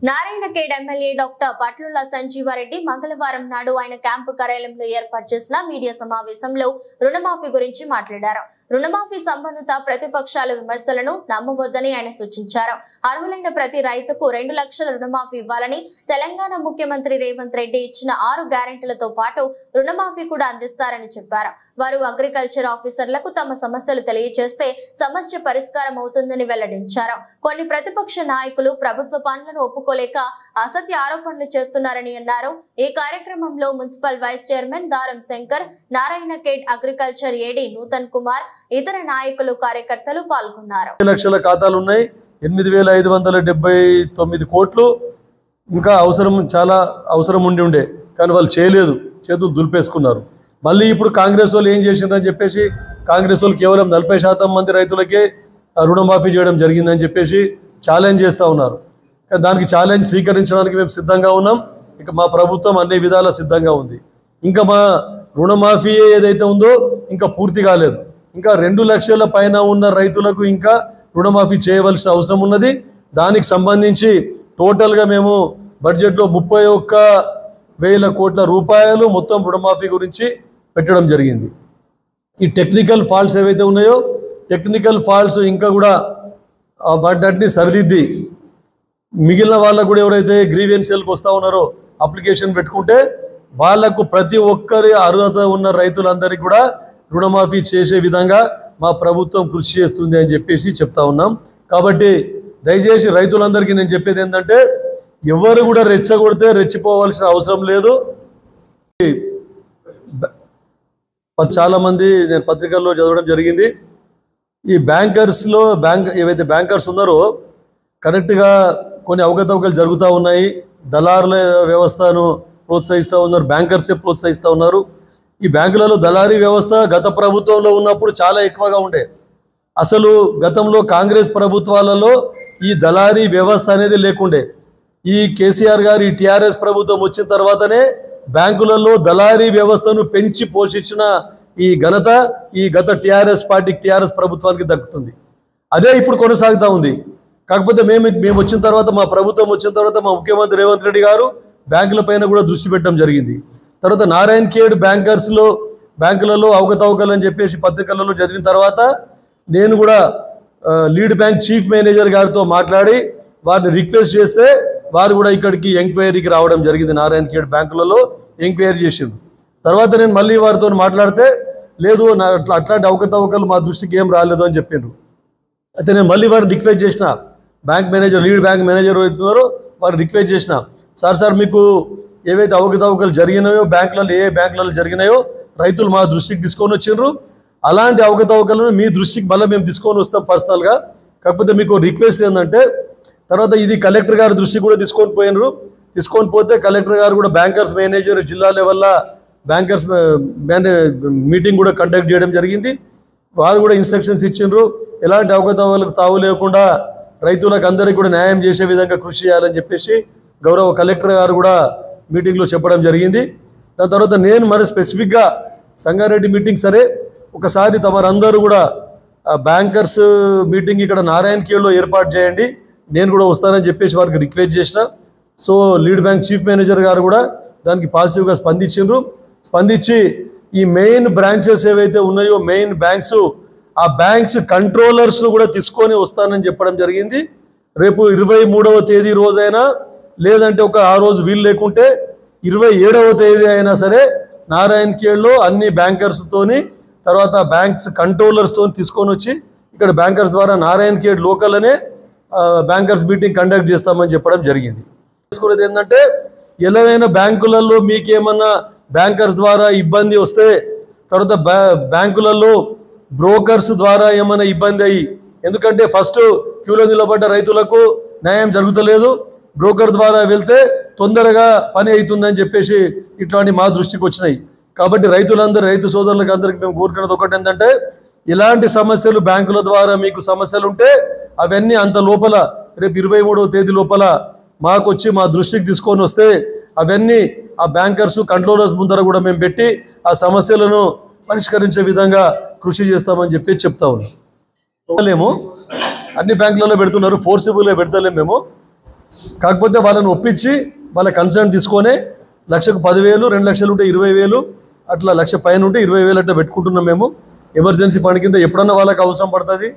Narayankhed MLA doctor Patlula Sanjeeva Reddy మంగళవారం నాడు ఆయన క్యాంపు కార్యాలయంలో ఏర్పాటు చేసిన మీడియా సమావేశంలో రుణమాఫీ గురించి మాట్లాడారు. రుణమాఫీ సంబంధిత ప్రతిపక్షాల విమర్శలను నమ్మవద్దని ఆయన సూచించారు. అర్హులైన ప్రతి రైతుకు 2 లక్షల రుణమాఫీ ఇవ్వాలని తెలంగాణ ముఖ్యమంత్రి రేవంత్ రెడ్డి ఇచ్చిన 6 గ్యారెంటీలతో పాటు రుణమాఫీ కూడా అందిస్తారని చెప్పారు. వారు అగ్రికల్చర్ ఆఫీసర్లకు తమ సమస్యలు తెలియజేస్తే సమస్య పరిష్కారం అవుతుందని వెల్లడించారు. కొన్ని ప్రతిపక్ష నాయకులు ప్రభుత్వ పనులను ఒప్పుకోలేక అసత్య ఆరోపణలు చేస్తున్నారని అన్నారు. ఈ కార్యక్రమంలో మున్సిపల్ వైస్ చైర్మన్ దారం శంకర్, నారాయణఖేడ్ అగ్రికల్చర్ ఏడీ నూతన్ కుమార్, ఇతర నాయకులు కార్యకర్తలు పాల్గొన్నారు. 2 లక్షల ఖాతాలు ఉన్నాయి, 8579 కోట్లు. ఇంకా చాలా అవసరం ఉండే కానీ వాళ్ళు చేయలేదు, చేతులు దులిపేసుకున్నారు. మళ్ళీ ఇప్పుడు కాంగ్రెస్ వాళ్ళు ఏం చేసిండ్రని చెప్పేసి కాంగ్రెస్ వాళ్ళు కేవలం 40% మంది రైతులకే రుణమాఫీ చేయడం జరిగిందని చెప్పేసి ఛాలెంజ్ చేస్తూ ఉన్నారు. దానికి ఛాలెంజ్ స్వీకరించడానికి మేము సిద్ధంగా ఉన్నాం. ఇక మా ప్రభుత్వం అన్ని విధాలా సిద్ధంగా ఉంది. ఇంకా మా రుణమాఫీ ఏదైతే ఉందో ఇంకా పూర్తి కాలేదు. ఇంకా 2 లక్షల పైన ఉన్న రైతులకు ఇంకా రుణమాఫీ చేయవలసిన అవసరం ఉన్నది. దానికి సంబంధించి టోటల్గా మేము బడ్జెట్లో 31,000 కోట్ల రూపాయలు మొత్తం రుణమాఫీ గురించి పెట్టడం జరిగింది. ఈ టెక్నికల్ ఫాల్ట్స్ ఏవైతే ఉన్నాయో టెక్నికల్ ఫాల్ట్స్ ఇంకా కూడా వాటిని సరిదిద్ది మిగిలిన వాళ్ళకు కూడా ఎవరైతే గ్రీవెన్సీలకు వస్తూ ఉన్నారో అప్లికేషన్ పెట్టుకుంటే వాళ్లకు ప్రతి ఒక్కరి అర్హత ఉన్న రైతులందరికీ కూడా రుణమాఫీ చేసే విధంగా మా ప్రభుత్వం కృషి చేస్తుంది అని చెప్పేసి చెప్తా ఉన్నాం. కాబట్టి దయచేసి రైతులందరికీ నేను చెప్పేది ఏంటంటే ఎవరు కూడా రెచ్చగొడితే రెచ్చిపోవాల్సిన అవసరం లేదు. చాలామంది నేను పత్రికల్లో చదవడం జరిగింది. ఈ బ్యాంకర్స్లో ఏవైతే బ్యాంకర్స్ ఉన్నారో కరెక్ట్గా కొన్ని అవకతవకలు జరుగుతూ ఉన్నాయి. దళారుల వ్యవస్థను ప్రోత్సహిస్తూ ఉన్నారు, బ్యాంకర్సే ప్రోత్సహిస్తూ ఉన్నారు. ఈ బ్యాంకులలో దళారీ వ్యవస్థ గత ప్రభుత్వంలో ఉన్నప్పుడు చాలా ఎక్కువగా ఉండే. అసలు గతంలో కాంగ్రెస్ ప్రభుత్వాలలో ఈ దళారీ వ్యవస్థ అనేది లేకుండే. ఈ కేసీఆర్ గారు ఈ టీఆర్ఎస్ ప్రభుత్వం వచ్చిన తర్వాతనే బ్యాంకులలో దళారీ వ్యవస్థను పెంచి పోషించిన ఈ ఘనత ఈ గత టీఆర్ఎస్ ప్రభుత్వానికి దక్కుతుంది. అదే ఇప్పుడు కొనసాగుతూ ఉంది. కాకపోతే మేము వచ్చిన తర్వాత మా ప్రభుత్వం వచ్చిన తర్వాత మా ముఖ్యమంత్రి రేవంత్ రెడ్డి గారు బ్యాంకుల పైన కూడా దృష్టి పెట్టడం జరిగింది. తర్వాత నారాయణఖేడ్ బ్యాంకులలో అవకతవకలు అని చెప్పేసి పత్రికలలో చదివిన తర్వాత నేను కూడా లీడ్ బ్యాంక్ చీఫ్ మేనేజర్ గారితో మాట్లాడి వారిని రిక్వెస్ట్ చేస్తే వారు కూడా ఇక్కడికి ఎంక్వైరీకి రావడం జరిగింది. నారాయణఖేడ్ బ్యాంకులలో ఎంక్వైరీ చేసింది. తర్వాత నేను మళ్ళీ వారితో మాట్లాడితే లేదు అట్లాంటి అవకతవకలు మా దృష్టికి ఏం రాలేదు అని చెప్పిండ్రు. అయితే నేను మళ్ళీ వారిని రిక్వెస్ట్ చేసిన లీడ్ బ్యాంక్ మేనేజర్ అవుతున్నారో వారు రిక్వెస్ట్ చేసిన సార్ మీకు ఏవైతే అవకతవకలు జరిగినాయో ఏ బ్యాంకులలో జరిగినాయో రైతులు మా దృష్టికి తీసుకొని వచ్చిండ్రు. అలాంటి అవకతవకలను మీ దృష్టికి మళ్ళీ మేము తీసుకొని వస్తాం పర్సనల్గా. కాకపోతే మీకు రిక్వెస్ట్ ఏంటంటే తర్వాత ఇది కలెక్టర్ గారి దృష్టికి కూడా తీసుకొని పోతే కలెక్టర్ గారు కూడా బ్యాంకర్స్ మేనేజర్ జిల్లా లెవెల్లో బ్యాంకర్స్ మీటింగ్ కూడా కండక్ట్ చేయడం జరిగింది. వారు కూడా ఇన్స్ట్రక్షన్స్ ఇచ్చిండ్రు. ఎలాంటి అవకతవకలకు తావు లేకుండా రైతులకు అందరికీ కూడా న్యాయం చేసే విధంగా కృషి చేయాలని చెప్పేసి గౌరవ కలెక్టర్ గారు కూడా మీటింగ్లో చెప్పడం జరిగింది. దాని తర్వాత నేను మరి స్పెసిఫిక్గా సంగారెడ్డి మీటింగ్ సరే ఒకసారి తమరందరూ కూడా బ్యాంకర్స్ మీటింగ్ ఇక్కడ నారాయణఖేడ్లో ఏర్పాటు చేయండి, నేను కూడా వస్తానని చెప్పేసి వారికి రిక్వెస్ట్ చేసిన. So lead bank chief manager గారు కూడా దానికి పాజిటివ్గా స్పందించి ఈ మెయిన్ బ్రాంచెస్ ఏవైతే ఉన్నాయో మెయిన్ బ్యాంక్స్ ఆ బ్యాంక్స్ కంట్రోలర్స్ను కూడా తీసుకొని వస్తానని చెప్పడం జరిగింది. రేపు 23వ తేదీ రోజైనా లేదంటే ఆ రోజు వీలు లేకుంటే 27వ తేదీ అయినా సరే నారాయణఖేడ్లో అన్ని బ్యాంకర్స్తోని తర్వాత బ్యాంక్స్ కంట్రోలర్స్తో తీసుకొని వచ్చి ఇక్కడ బ్యాంకర్స్ ద్వారా నారాయణఖేడ్ లోకల్ అనే బ్యాంకర్స్ మీటింగ్ కండక్ట్ చేస్తామని చెప్పడం జరిగింది. తెలుసుకునేది ఏంటంటే ఎలాగైనా బ్యాంకులలో మీకేమన్నా బ్యాంకర్స్ ద్వారా ఇబ్బంది వస్తే తర్వాత బ్యాంకులలో బ్రోకర్స్ ద్వారా ఏమైనా ఇబ్బంది అయ్యి ఎందుకంటే ఫస్ట్ క్యూలో నిలబడ్డ రైతులకు న్యాయం జరుగుతలేదు, బ్రోకర్ ద్వారా వెళ్తే తొందరగా పని అవుతుందని చెప్పేసి ఇట్లాంటి మా దృష్టికి వచ్చినాయి. కాబట్టి రైతు సోదరులకు అందరికీ మేము కోరుకున్నది ఒకటి ఏంటంటే ఇలాంటి సమస్యలు బ్యాంకుల ద్వారా మీకు సమస్యలు ఉంటే అవన్నీ అంత లోపల రేపు 23వ తేదీ లోపల మాకు వచ్చి మా దృష్టికి తీసుకొని వస్తే అవన్నీ ఆ బ్యాంకర్స్ కంట్రోలర్స్ ముందర కూడా మేము పెట్టి ఆ సమస్యలను పరిష్కరించే విధంగా కృషి చేస్తామని చెప్పి చెప్తా ఉన్నాం. అన్ని బ్యాంకులలో పెడుతున్నారు, ఫోర్సిబుల్గా పెడతలేము మేము. కాకపోతే వాళ్ళని ఒప్పించి వాళ్ళ కన్సర్న్ తీసుకొని లక్షకు 10,000, 2 లక్షలు ఉంటే 20,000, అట్లా లక్ష పైన ఉంటే 20,000 అట్లా పెట్టుకుంటున్నాం మేము. ఎమర్జెన్సీ ఫండ్ కింద ఎప్పుడన్నా వాళ్ళకి అవసరం పడుతుంది.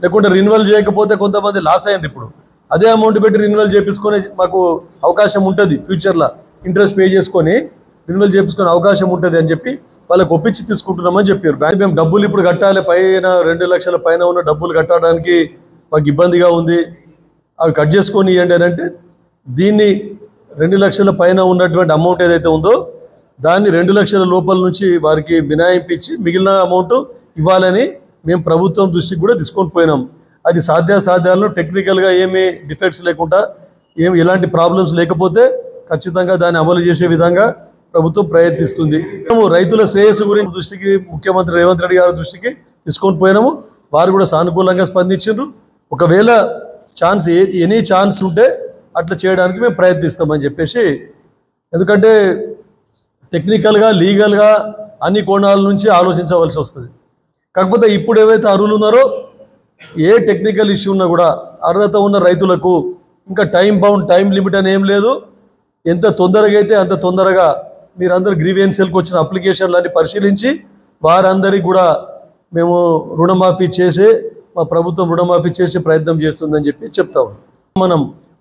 లేకుంటే రిన్యువల్ చేయకపోతే కొంతమంది లాస్ అయ్యింది. ఇప్పుడు అదే అమౌంట్ పెట్టి రిన్యువల్ చేయించుకొని మాకు అవకాశం ఉంటుంది, ఫ్యూచర్లో ఇంట్రెస్ట్ పే చేసుకొని రిన్యువల్ చేయించుకునే అవకాశం ఉంటుంది అని చెప్పి వాళ్ళకి ఒప్పించి తీసుకుంటున్నామని చెప్పారు. మేము డబ్బులు ఇప్పుడు కట్టాలి, పైన 2 లక్షల పైన ఉన్న డబ్బులు కట్టడానికి మాకు ఇబ్బందిగా ఉంది, అవి కట్ చేసుకొని ఇవ్వండి అని అంటే, దీన్ని 2 లక్షల పైన ఉన్నటువంటి అమౌంట్ ఏదైతే ఉందో దాన్ని 2 లక్షల లోపల నుంచి వారికి మినహాయింపించి మిగిలిన అమౌంట్ ఇవ్వాలని మేము ప్రభుత్వం దృష్టికి కూడా తీసుకొని పోయినాం. అది సాధ్యాలను టెక్నికల్గా ఏమీ డిఫెక్ట్స్ లేకుండా ఎలాంటి ప్రాబ్లమ్స్ లేకపోతే ఖచ్చితంగా దాన్ని అమలు చేసే విధంగా ప్రభుత్వం ప్రయత్నిస్తుంది. మేము రైతుల శ్రేయస్సు గురించి దృష్టికి ముఖ్యమంత్రి రేవంత్ రెడ్డి గారి దృష్టికి తీసుకొని పోయినాము. వారు కూడా సానుకూలంగా స్పందించారు. ఒకవేళ ఎనీ ఛాన్స్ ఉంటే అట్లా చేయడానికి మేము ప్రయత్నిస్తామని చెప్పేసి, ఎందుకంటే టెక్నికల్గా లీగల్గా అన్ని కోణాల నుంచి ఆలోచించవలసి వస్తుంది. కాకపోతే ఇప్పుడు ఏవైతే అర్హులు ఉన్నారో ఏ టెక్నికల్ ఇష్యూ ఉన్నా కూడా అర్హత ఉన్న రైతులకు ఇంకా టైం లిమిట్ అని ఏం లేదు. ఎంత తొందరగా అయితే అంత తొందరగా మీరందరూ గ్రీవెన్సీలకు వచ్చిన అప్లికేషన్లన్నీ పరిశీలించి వారందరికీ కూడా మేము రుణమాఫీ చేసే మా ప్రభుత్వం రుణమాఫీ చేసే ప్రయత్నం చేస్తుందని చెప్పి చెప్తాం. మనం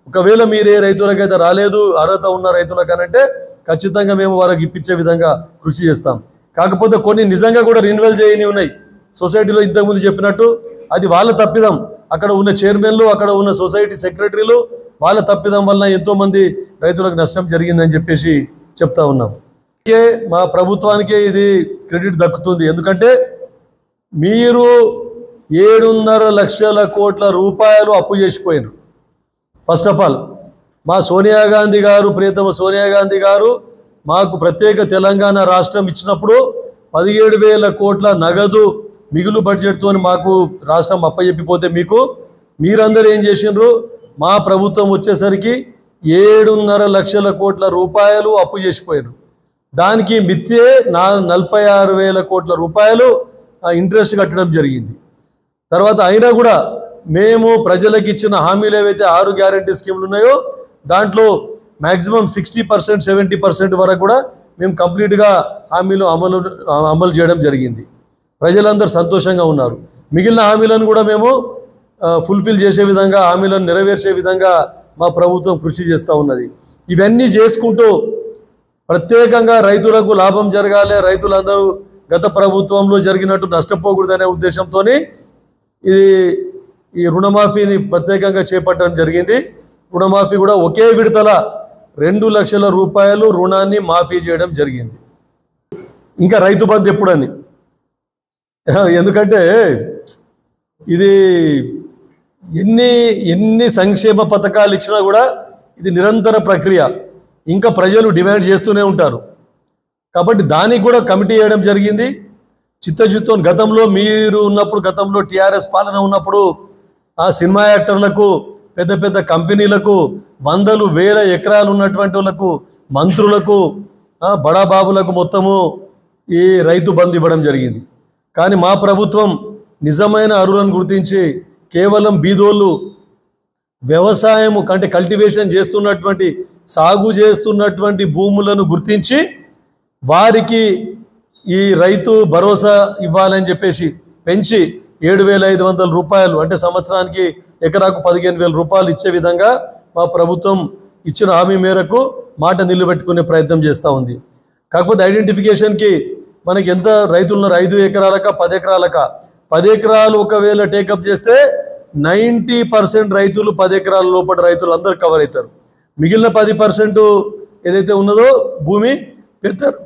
ఒకవేళ మీరే రైతులకైతే రాలేదు, అర్హత ఉన్న రైతులకనంటే ఖచ్చితంగా మేము వారికి ఇప్పించే విధంగా కృషి చేస్తాం. కాకపోతే కొన్ని నిజంగా కూడా రిన్యువల్ చేయని ఉన్నాయి. సొసైటీలో ఇంతకుముందు చెప్పినట్టు అది వాళ్ళ తప్పిదం, అక్కడ ఉన్న చైర్మన్లు, అక్కడ ఉన్న సొసైటీ సెక్రటరీలు వాళ్ళ తప్పిదం వలన ఎంతోమంది రైతులకు నష్టం జరిగిందని చెప్పేసి చెప్తా ఉన్నాం. మా ప్రభుత్వానికే ఇది క్రెడిట్ దక్కుతుంది. ఎందుకంటే మీరు 7.5 లక్షల కోట్ల రూపాయలు అప్పు చేసిపోయారు. ఫస్ట్ ఆఫ్ ఆల్ మా సోనియా గాంధీ గారు, ప్రియతమ సోనియా గాంధీ గారు మాకు ప్రత్యేక తెలంగాణ రాష్ట్రం ఇచ్చినప్పుడు 17,000 కోట్ల నగదు మిగులు బడ్జెట్తో మాకు రాష్ట్రం అప్పచెప్పిపోతే మీరందరూ ఏం చేసినారు? మా ప్రభుత్వం వచ్చేసరికి 7.5 లక్షల కోట్ల రూపాయలు అప్పు చేసిపోయారు. దానికి మిత్తే 46,000 కోట్ల రూపాయలు ఇంట్రెస్ట్ కట్టడం జరిగింది. తర్వాత అయినా కూడా మేము ప్రజలకు ఇచ్చిన హామీలు ఏవైతే 6 గ్యారంటీ స్కీములు ఉన్నాయో దాంట్లో మ్యాక్సిమం 60%, 70% వరకు కూడా మేము కంప్లీట్గా హామీలు అమలు చేయడం జరిగింది. ప్రజలందరూ సంతోషంగా ఉన్నారు. మిగిలిన హామీలను కూడా మేము ఫుల్ఫిల్ చేసే విధంగా, హామీలను నెరవేర్చే విధంగా మా ప్రభుత్వం కృషి చేస్తూ ఉన్నది. ఇవన్నీ చేసుకుంటూ ప్రత్యేకంగా రైతులకు లాభం జరగాలి, రైతులందరూ గత ప్రభుత్వంలో జరిగినట్టు నష్టపోకూడదనే ఉద్దేశంతో ఈ రుణమాఫీని ప్రత్యేకంగా చేపట్టడం జరిగింది. రుణమాఫీ కూడా ఒకే విడతల 2 లక్షల రూపాయలు రుణాన్ని మాఫీ చేయడం జరిగింది. ఇంకా రైతు బంధు ఎప్పుడని, ఎందుకంటే ఇది ఎన్ని సంక్షేమ పథకాలు ఇచ్చినా కూడా ఇది నిరంతర ప్రక్రియ, ఇంకా ప్రజలు డిమాండ్ చేస్తూనే ఉంటారు. కాబట్టి దానికి కూడా కమిటీ చేయడం జరిగింది. చిత్తశుద్ధితో గతంలో మీరు ఉన్నప్పుడు, గతంలో టీఆర్ఎస్ పాలన ఉన్నప్పుడు ఆ సినిమా యాక్టర్లకు, పెద్ద పెద్ద కంపెనీలకు, 100,000 ఎకరాలు ఉన్నటువంటి వాళ్ళకు, మంత్రులకు, బడాబాబులకు మొత్తము ఈ రైతు బంధు ఇవ్వడం జరిగింది. కానీ మా ప్రభుత్వం నిజమైన అర్హులను గుర్తించి కేవలం బీదోళ్ళు, వ్యవసాయం కంటే కల్టివేషన్ చేస్తున్నటువంటి, సాగు చేస్తున్నటువంటి భూములను గుర్తించి వారికి ఈ రైతు భరోసా ఇవ్వాలని చెప్పేసి పెంచి 7,500 రూపాయలు, అంటే సంవత్సరానికి ఎకరాకు 15,000 రూపాయలు ఇచ్చే విధంగా మా ప్రభుత్వం ఇచ్చిన హామీ మేరకు మాట నిలబెట్టుకునే ప్రయత్నం చేస్తూ ఉంది. కాకపోతే ఐడెంటిఫికేషన్కి మనకి ఎంత రైతులు ఉన్నారు, 5 ఎకరాలక 10 ఎకరాలక, 10 ఎకరాలు ఒకవేళ టేకప్ చేస్తే 90% రైతులు 10 ఎకరాల లోపల రైతులు అందరూ కవర్ అవుతారు. మిగిలిన 10% ఏదైతే ఉన్నదో భూమి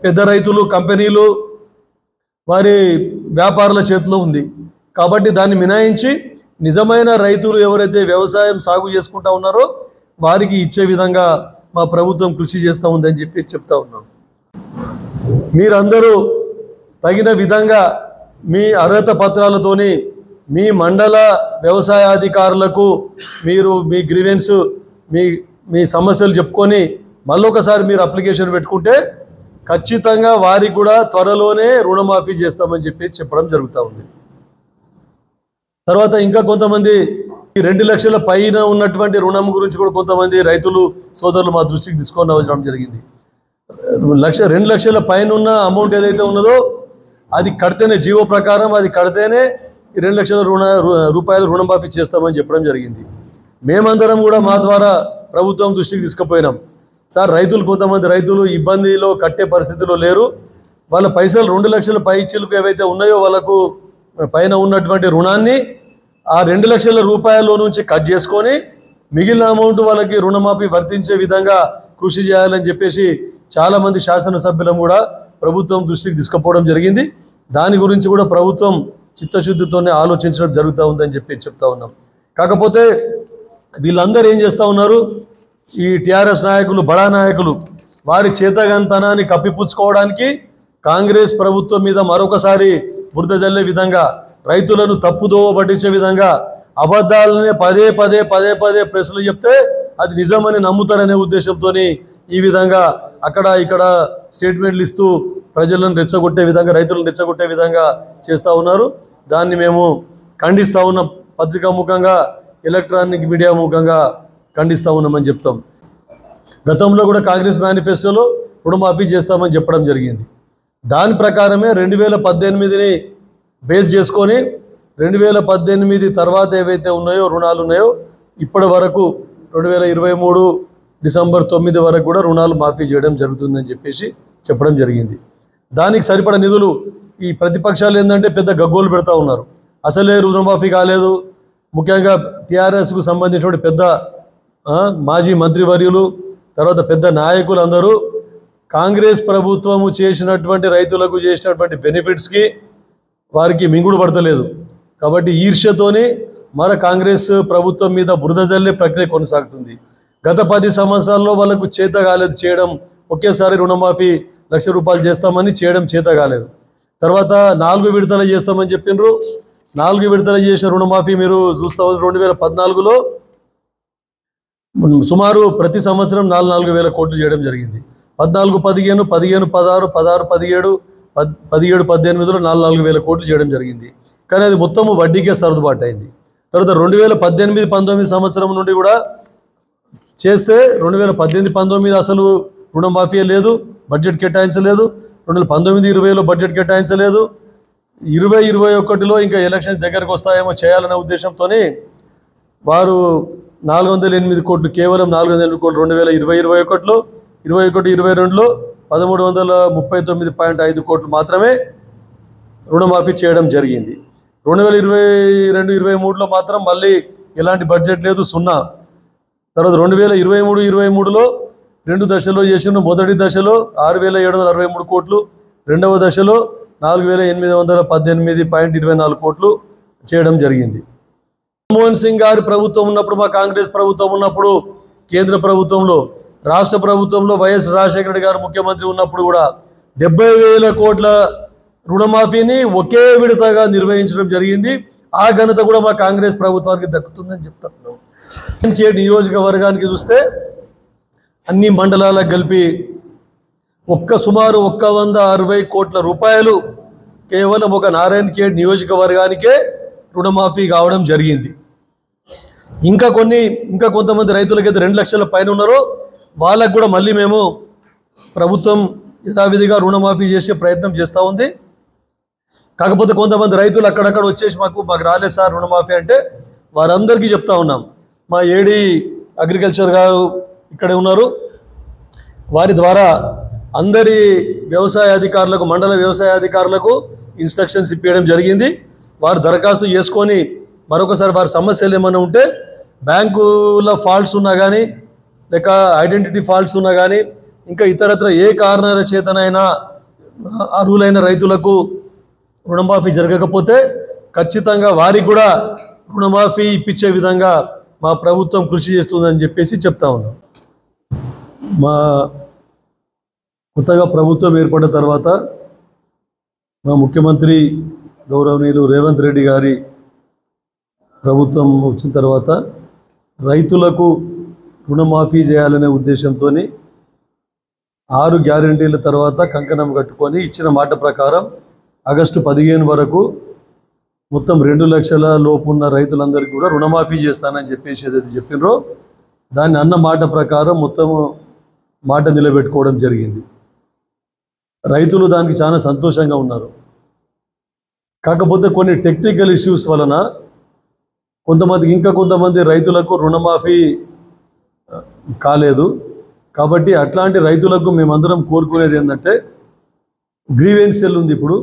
పెద్ద రైతులు, కంపెనీలు, వారి వ్యాపారుల చేతిలో ఉంది. కాబట్టి దాన్ని మినహాయించి నిజమైన రైతులు ఎవరైతే వ్యవసాయం సాగు చేసుకుంటా ఉన్నారో వారికి ఇచ్చే విధంగా మా ప్రభుత్వం కృషి చేస్తూ ఉందని చెప్పి చెప్తా ఉన్నాం. మీరందరూ తగిన విధంగా మీ అర్హత పత్రాలతోని మీ మండల వ్యవసాయాధికారులకు మీరు మీ గ్రీవెన్స్, మీ సమస్యలు చెప్పుకొని మళ్ళొకసారి మీరు అప్లికేషన్ పెట్టుకుంటే ఖచ్చితంగా వారికి కూడా త్వరలోనే రుణమాఫీ చేస్తామని చెప్పి చెప్పడం జరుగుతూ ఉంది. తర్వాత ఇంకా కొంతమంది ఈ 2 లక్షల పైన ఉన్నటువంటి రుణం గురించి కూడా కొంతమంది రైతులు సోదరులు మా దృష్టికి తీసుకొని రావడం జరిగింది. 2 లక్షల పైన ఉన్న అమౌంట్ ఏదైతే ఉన్నదో అది కడితేనే, జీవో ప్రకారం అది కడితేనే ఈ 2 లక్షల రూపాయలు రుణమాఫీ చేస్తామని చెప్పడం జరిగింది. మేమందరం కూడా మా ద్వారా ప్రభుత్వం దృష్టికి తీసుకుపోయినాం. సార్, కొంతమంది రైతులు ఇబ్బందిలో కట్టే పరిస్థితిలో లేరు. వాళ్ళ పైసలు 2 లక్షల పైచీలకు ఏవైతే ఉన్నాయో వాళ్ళకు పైన ఉన్నటువంటి రుణాన్ని ఆ 2 లక్షల రూపాయల నుంచి కట్ చేసుకొని మిగిలిన అమౌంట్ వాళ్ళకి రుణమాఫీ వర్తించే విధంగా కృషి చేయాలని చెప్పేసి చాలామంది శాసనసభ్యులను కూడా ప్రభుత్వం దృష్టికి తీసుకుపోవడం జరిగింది. దాని గురించి కూడా ప్రభుత్వం చిత్తశుద్ధితోనే ఆలోచించడం జరుగుతూ ఉందని చెప్తా ఉన్నాం. కాకపోతే వీళ్ళందరూ ఏం చేస్తూ ఉన్నారు, ఈ టీఆర్ఎస్ నాయకులు, బడా నాయకులు వారి చేతగంతనాన్ని కప్పిపుచ్చుకోవడానికి కాంగ్రెస్ ప్రభుత్వం మీద మరొకసారి బురద జల్లే విధంగా, రైతులను తప్పుదోవ పట్టించే విధంగా అబద్ధాలనే పదే పదే ప్రశ్నలు చెప్తే అది నిజమని నమ్ముతారనే ఉద్దేశంతో ఈ విధంగా అక్కడ ఇక్కడ స్టేట్మెంట్లు ఇస్తూ ప్రజలను రెచ్చగొట్టే విధంగా, రైతులను రెచ్చగొట్టే విధంగా చేస్తూ ఉన్నారు. దాన్ని మేము ఖండిస్తూ ఉన్నాం. పత్రికా ముఖంగా, ఎలక్ట్రానిక్ మీడియా ముఖంగా ఖండిస్తూ ఉన్నామని చెప్తాం. గతంలో కూడా కాంగ్రెస్ మేనిఫెస్టోలో రుణమాఫీ చేస్తామని చెప్పడం జరిగింది. దాని ప్రకారమే 2018ని బేస్ చేసుకొని 2018 తర్వాత ఏవైతే ఉన్నాయో రుణాలు ఉన్నాయో ఇప్పటి వరకు 2023 డిసెంబర్ 9 వరకు కూడా రుణాలు మాఫీ చేయడం జరుగుతుందని చెప్పేసి చెప్పడం జరిగింది. దానికి సరిపడ నిధులు ఈ ప్రతిపక్షాలు ఏంటంటే పెద్ద గగ్గోలు పెడతా ఉన్నారు. అసలే రుణమాఫీ కాలేదు. ముఖ్యంగా టీఆర్ఎస్కు సంబంధించిన పెద్ద మాజీ మంత్రివర్యులు, తర్వాత పెద్ద నాయకులు అందరూ కాంగ్రెస్ ప్రభుత్వము చేసినటువంటి రైతులకు చేసినటువంటి బెనిఫిట్స్కి వారికి మింగుడు పడతలేదు. కాబట్టి ఈర్ష్యతోని కాంగ్రెస్ ప్రభుత్వం మీద బురద జల్లే ప్రక్రియ కొనసాగుతుంది. గత 10 సంవత్సరాల్లో వాళ్ళకు చేత కాలేదు చేయడం. ఒకేసారి రుణమాఫీ 1 లక్ష రూపాయలు చేస్తామని చేయడం చేత కాలేదు. తర్వాత 4 విడతలు చేస్తామని చెప్పిండ్రు. 4 విడతలు చేసిన రుణమాఫీ మీరు చూస్తా 2014లో సుమారు ప్రతి సంవత్సరం 4,000 కోట్లు చేయడం జరిగింది. 14, 15, 16, 16, 17, 17, 18లో 4,000 కోట్లు చేయడం జరిగింది. కానీ అది మొత్తము వడ్డీకే సర్దుబాటు అయింది. తర్వాత 2018, 19 సంవత్సరం నుండి కూడా చేస్తే 2018, 19 అసలు రుణమాఫీ లేదు, బడ్జెట్ కేటాయించలేదు. 2019, 20లో బడ్జెట్ కేటాయించలేదు. 20, 21లో ఇంకా ఎలక్షన్స్ దగ్గరకు వస్తాయేమో చేయాలనే ఉద్దేశంతోనే వారు 408 కోట్లు, కేవలం 408 కోట్లు 2020, 21లో, 21, 22లో 1,339.5 కోట్లు మాత్రమే రుణమాఫీ చేయడం జరిగింది. 2022, 23లో మాత్రం మళ్ళీ ఎలాంటి బడ్జెట్ లేదు, 0. తర్వాత 2023, 23లో 2 దశల్లో చేసిన. మొదటి దశలో 6,763 కోట్లు, రెండవ దశలో 4,818.24 కోట్లు చేయడం జరిగింది. మన్మోహన్ సింగ్ గారి ప్రభుత్వం ఉన్నప్పుడు, మా కాంగ్రెస్ ప్రభుత్వం ఉన్నప్పుడు, కేంద్ర ప్రభుత్వంలో, రాష్ట్ర ప్రభుత్వంలో వైఎస్ రాజశేఖర రెడ్డి గారు ముఖ్యమంత్రి ఉన్నప్పుడు కూడా 70,000 కోట్ల రుణమాఫీని ఒకే విడతగా నిర్వహించడం జరిగింది. ఆ ఘనత కూడా మా కాంగ్రెస్ ప్రభుత్వానికి దక్కుతుందని చెప్తున్నాం. నియోజకవర్గానికి చూస్తే అన్ని మండలాలకు కలిపి సుమారు 160 కోట్ల రూపాయలు కేవలం ఒక నారాయణ ఖేడ్ నియోజకవర్గానికే రుణమాఫీ కావడం జరిగింది. ఇంకా కొంతమంది రైతులకైతే 2 లక్షల పైన ఉన్నారో వాళ్ళకు కూడా మళ్ళీ మేము ప్రభుత్వం యథావిధిగా రుణమాఫీ చేసే ప్రయత్నం చేస్తూ ఉంది. కాకపోతే కొంతమంది రైతులు అక్కడక్కడ వచ్చేసి మాకు రాలేదు సార్ రుణమాఫీ అంటే, వారందరికీ చెప్తా ఉన్నాం. మా ఏడీ అగ్రికల్చర్ గారు ఇక్కడే ఉన్నారు. వారి ద్వారా అందరి వ్యవసాయ అధికారులకు, మండల వ్యవసాయ అధికారులకు ఇన్స్ట్రక్షన్స్ ఇప్పించడం జరిగింది. వారు దరఖాస్తు చేసుకొని మరొకసారి వారి సమస్యలు ఏమైనా ఉంటే, బ్యాంకుల ఫాల్ట్స్ ఉన్నా కానీ, లేక ఐడెంటిటీ ఫాల్ట్స్ ఉన్నా కానీ, ఇంకా ఇతరత్ర ఏ కారణాల చేతనైనా అర్హులైన రైతులకు రుణమాఫీ జరగకపోతే ఖచ్చితంగా వారికి కూడా రుణమాఫీ ఇప్పించే విధంగా మా ప్రభుత్వం కృషి చేస్తుందని చెప్పేసి చెప్తా ఉన్నాం. మా కొత్తగా ప్రభుత్వం ఏర్పడిన తర్వాత మా ముఖ్యమంత్రి గౌరవనీయులు రేవంత్ రెడ్డి గారి ప్రభుత్వం వచ్చిన తర్వాత రైతులకు రుణమాఫీ చేయాలనే ఉద్దేశంతో 6 గ్యారెంటీల తర్వాత కంకణం కట్టుకొని ఇచ్చిన మాట ప్రకారం ఆగస్టు 15 వరకు మొత్తం 2 లక్షల లోపు ఉన్న రైతులందరికీ కూడా రుణమాఫీ చేస్తానని చెప్పేసి ఏదైతే చెప్పినరో దాన్ని అన్న మాట ప్రకారం మొత్తము మాట నిలబెట్టుకోవడం జరిగింది. రైతులు దానికి చాలా సంతోషంగా ఉన్నారు. కాకపోతే కొన్ని టెక్నికల్ ఇష్యూస్ వలన కొంతమంది రైతులకు రుణమాఫీ కాలేదు. కాబట్టి అట్లాంటి రైతులకు మేమందరం కోరుకునేది ఏంటంటే గ్రీవెన్సెల్ ఉంది. ఇప్పుడు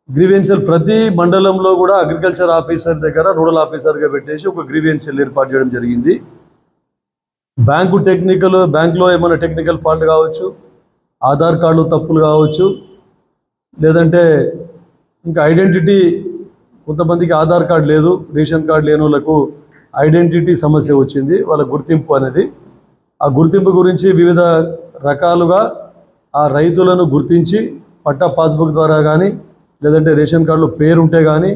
గ్రీవెన్సెల్ ప్రతి మండలంలో కూడా అగ్రికల్చర్ ఆఫీసర్ దగ్గర రూరల్ ఆఫీసర్గా పెట్టేసి ఒక గ్రీవెన్సెల్ ఏర్పాటు చేయడం జరిగింది. బ్యాంకులో ఏమైనా టెక్నికల్ ఫాల్ట్ కావచ్చు, ఆధార్ కార్డులు తప్పులు కావచ్చు, లేదంటే ఇంకా ఐడెంటిటీ, కొంతమందికి ఆధార్ కార్డు లేదు, రేషన్ కార్డు లేని వాళ్ళకు ఐడెంటిటీ సమస్య వచ్చింది, వాళ్ళ గుర్తింపు అనేది. ఆ గుర్తింపు గురించి వివిధ రకాలుగా ఆ రైతులను గుర్తించి పట్టా పాస్బుక్ ద్వారా కానీ, లేదంటే రేషన్ కార్డులో పేరు ఉంటే కానీ,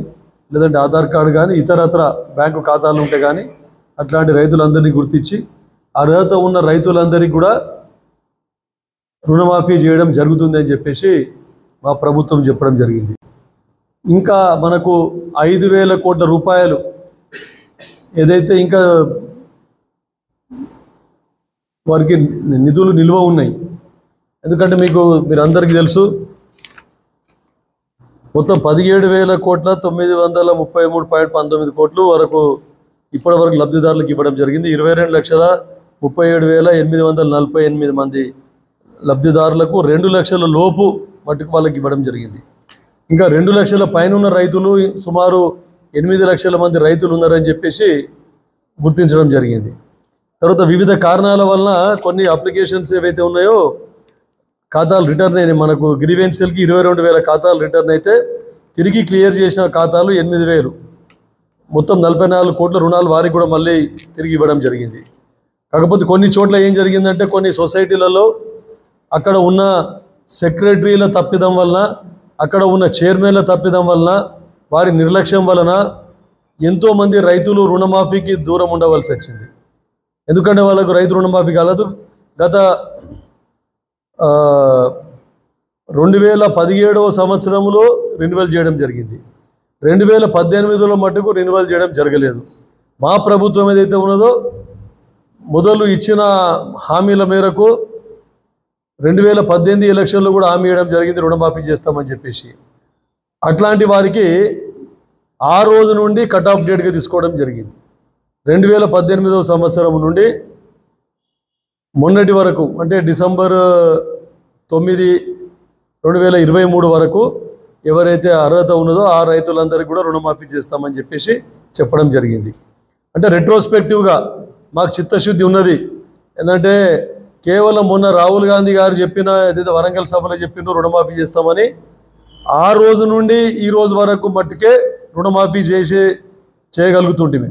లేదంటే ఆధార్ కార్డు కానీ, ఇతరత్ర బ్యాంకు ఖాతాలు ఉంటే కానీ అట్లాంటి రైతులందరినీ గుర్తించి అర్హత ఉన్న రైతులందరికీ కూడా రుణమాఫీ చేయడం జరుగుతుంది అని చెప్పేసి మా ప్రభుత్వం చెప్పడం జరిగింది. ఇంకా మనకు 5,000 కోట్ల రూపాయలు ఏదైతే ఇంకా వారికి నిధులు నిల్వ ఉన్నాయి. ఎందుకంటే మీరందరికీ తెలుసు, మొత్తం 17,933.19 కోట్లు వరకు ఇప్పటి వరకు లబ్ధిదారులకు ఇవ్వడం జరిగింది. 22,37,848 మంది లబ్ధిదారులకు 2 లక్షల లోపు మట్టుకు వాళ్ళకి ఇవ్వడం జరిగింది. ఇంకా 2 లక్షల పైన ఉన్న రైతులు సుమారు 8 లక్షల మంది రైతులు ఉన్నారని చెప్పేసి గుర్తించడం జరిగింది. తర్వాత వివిధ కారణాల వలన కొన్ని అప్లికేషన్స్ ఏవైతే ఉన్నాయో ఖాతాలు రిటర్న్ అయినాయి. మనకు గ్రీవెన్సెల్కి 22,000 ఖాతాలు రిటర్న్ అయితే తిరిగి క్లియర్ చేసిన ఖాతాలు 8,000. మొత్తం 44 కోట్ల రుణాలు వారికి కూడా మళ్ళీ తిరిగి ఇవ్వడం జరిగింది. కాకపోతే కొన్ని చోట్ల ఏం జరిగిందంటే కొన్ని సొసైటీలలో అక్కడ ఉన్న సెక్రటరీల తప్పిదం వలన, అక్కడ ఉన్న చైర్మన్ల తప్పిదం వలన, వారి నిర్లక్ష్యం వలన ఎంతోమంది రైతులు రుణమాఫీకి దూరం ఉండవలసి వచ్చింది. ఎందుకంటే వాళ్ళకు రైతు రుణమాఫీ కాలేదు. గత 2017వ సంవత్సరంలో రెన్యువల్ చేయడం జరిగింది. 2018లో మటుకు రెన్యువల్ చేయడం జరగలేదు. మా ప్రభుత్వం ఏదైతే ఉన్నదో మొదలు ఇచ్చిన హామీల మేరకు 2018 ఎలక్షన్లో కూడా హామీ ఇవ్వడం జరిగింది, రుణమాఫీ చేస్తామని చెప్పేసి. అట్లాంటి వారికి ఆ రోజు నుండి కట్ ఆఫ్ డేట్గా తీసుకోవడం జరిగింది. 2018వ సంవత్సరం నుండి మొన్నటి వరకు, అంటే డిసెంబర్ 9, 2023 వరకు ఎవరైతే అర్హత ఉన్నదో ఆ రైతులందరికీ కూడా రుణమాఫీ చేస్తామని చెప్పేసి చెప్పడం జరిగింది. అంటే రెట్రోస్పెక్టివ్గా మాకు చిత్తశుద్ధి ఉన్నది. ఏంటంటే కేవలం మొన్న రాహుల్ గాంధీ గారు చెప్పిన ఏదైతే వరంగల్ సభలో చెప్పినో రుణమాఫీ చేస్తామని, ఆ రోజు నుండి ఈ రోజు వరకు మట్టుకే రుణమాఫీ చేయగలుగుతుంటే